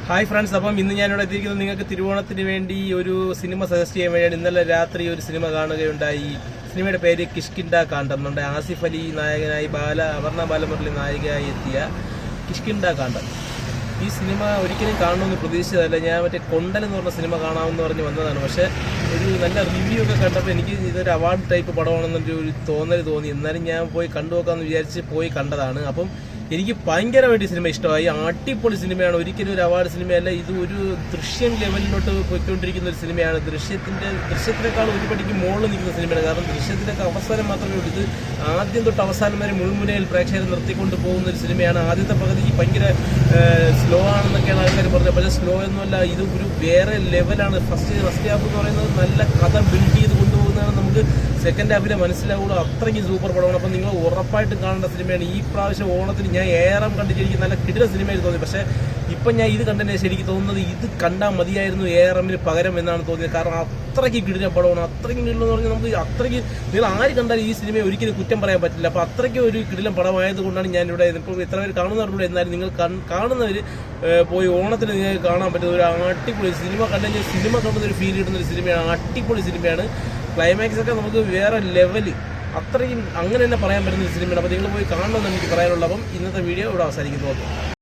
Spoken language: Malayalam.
ഹായ് ഫ്രണ്ട്സ്, അപ്പം ഇന്ന് ഞാനിവിടെ എത്തിയിരിക്കുന്നത് നിങ്ങൾക്ക് തിരുവോണത്തിന് വേണ്ടി ഒരു സിനിമ സജസ്റ്റ് ചെയ്യാൻ വേണ്ടിയാണ്. ഇന്നലെ രാത്രി ഒരു സിനിമ കാണുകയുണ്ടായി. സിനിമയുടെ പേര് കിഷ്കിന്ധ കാണ്ഡം. നമ്മുടെ ആസിഫ് അലി നായകനായി അപർണ ബാലമുരളി നായികയായി എത്തിയ കിഷ്കിന്ധ കാണ്ഡം. ഈ സിനിമ ഒരിക്കലും കാണണമെന്ന് പ്രതീക്ഷിച്ചതല്ല. ഞാൻ കൊണ്ടൽ എന്ന് പറഞ്ഞ സിനിമ കാണാമെന്ന് പറഞ്ഞ് വന്നതാണ്. പക്ഷേ ഒരു നല്ല റിവ്യൂ ഒക്കെ കണ്ടപ്പോൾ എനിക്ക് ഇതൊരു അവാർഡ് ടൈപ്പ് പടമാണെന്നൊരു തോന്നൽ തോന്നി. എന്നാലും ഞാൻ പോയി കണ്ടു നോക്കാമെന്ന് വിചാരിച്ച് പോയി കണ്ടതാണ്. അപ്പം എനിക്ക് ഭയങ്കരമായിട്ട് ഈ സിനിമ ഇഷ്ടമായി. അടിപൊളി സിനിമയാണ്. ഒരിക്കലും ഒരു അവാർഡ് സിനിമയല്ല. ഇത് ഒരു ദൃശ്യം ലെവലിലോട്ട് പോയിക്കൊണ്ടിരിക്കുന്ന ഒരു സിനിമയാണ്. ദൃശ്യത്തിനേക്കാൾ ഒരു പടിക്ക് മുകളിൽ നിൽക്കുന്ന സിനിമയാണ്. കാരണം ദൃശ്യത്തിനൊക്കെ അവസാനം മാത്രമേ ഉള്ളൂ. ഇത് ആദ്യം തൊട്ട് അവസാനം വരെ മുൾമുനയിൽ പ്രേക്ഷകരെ നിർത്തിക്കൊണ്ട് പോകുന്ന ഒരു സിനിമയാണ്. ആദ്യത്തെ പകുതി ഭയങ്കര സ്ലോ ആണെന്നൊക്കെയാണ് ആൾക്കാർ പറഞ്ഞത്. പക്ഷേ സ്ലോ ഒന്നുമല്ല, ഇത് ഒരു വേറെ ലെവലാണ്. ഫസ്റ്റ് ഹാഫ് എന്ന് പറയുന്നത് നല്ല കഥ ബിൽഡ് ചെയ്ത് കൊണ്ടുപോകുന്നതാണ്. നമുക്ക് സെക്കൻഡ് ഹാഫിലെ മനസ്സിലാവുള്ളൂ. അത്രയ്ക്ക് സൂപ്പർ പടമാണ്. അപ്പം നിങ്ങൾ ഉറപ്പായിട്ടും കാണേണ്ട സിനിമയാണ്. ഈ പ്രാവശ്യം ഓണത്തിന് ഞാൻ ഏറെ കണ്ടിട്ട് എനിക്ക് നല്ല കിടില സിനിമയായി തോന്നി. പക്ഷേ ഇപ്പം ഞാൻ ഇത് കണ്ടതിന് ശരിക്ക് തോന്നുന്നത് ഇത് കണ്ടാൽ മതിയായിരുന്നു ARMന് പകരം എന്നാണ് തോന്നിയത്. കാരണം അത്രയ്ക്ക് കിടില പടമാണ്. അത്രയ്ക്ക് കിടിലെന്ന് പറഞ്ഞാൽ നമുക്ക് അത്രയ്ക്ക് നിങ്ങൾ ആര് കണ്ടാലും ഈ സിനിമയെ ഒരിക്കലും കുറ്റം പറയാൻ പറ്റില്ല. അപ്പോൾ അത്രയ്ക്ക് ഒരു കിടിലം പടമായത് കൊണ്ടാണ് ഞാനിവിടെ ഇപ്പോൾ ഇത്ര പേര് കാണുന്നവരുടെ. എന്നാലും നിങ്ങൾ കാണുന്നവർ പോയി ഓണത്തിന് നിങ്ങൾക്ക് കാണാൻ പറ്റുന്ന ഒരു അടിപൊളി സിനിമ കണ്ടുകഴിഞ്ഞാൽ സിനിമ കണ്ടുന്നൊരു ഫീൽ കിട്ടുന്ന ഒരു സിനിമയാണ്. അടിപൊളി സിനിമയാണ്. ക്ലൈമാക്സ് ഒക്കെ നമുക്ക് വേറെ ലെവല്, അത്രയും അങ്ങനെ തന്നെ പറയാൻ പറ്റുന്ന ഒരു സിനിമയാണ്. അപ്പോൾ നിങ്ങൾ പോയി കാണണമെന്ന് എനിക്ക് പറയാനുള്ളത്. അപ്പം ഇന്നത്തെ വീഡിയോ ഇവിടെ അവസാനിക്കുന്നു.